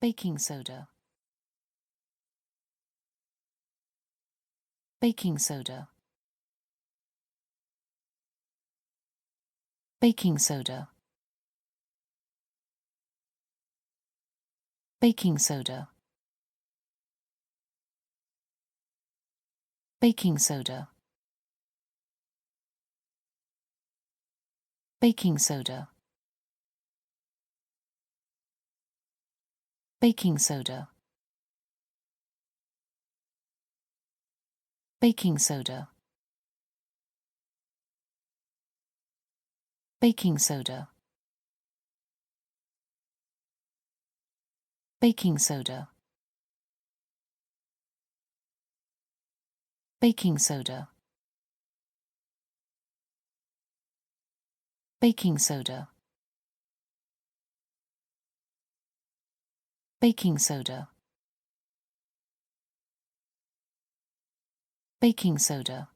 baking soda, baking soda, baking soda, baking soda, baking soda, baking soda, baking soda, baking soda, baking soda, baking soda, baking soda, baking soda, baking soda, baking soda,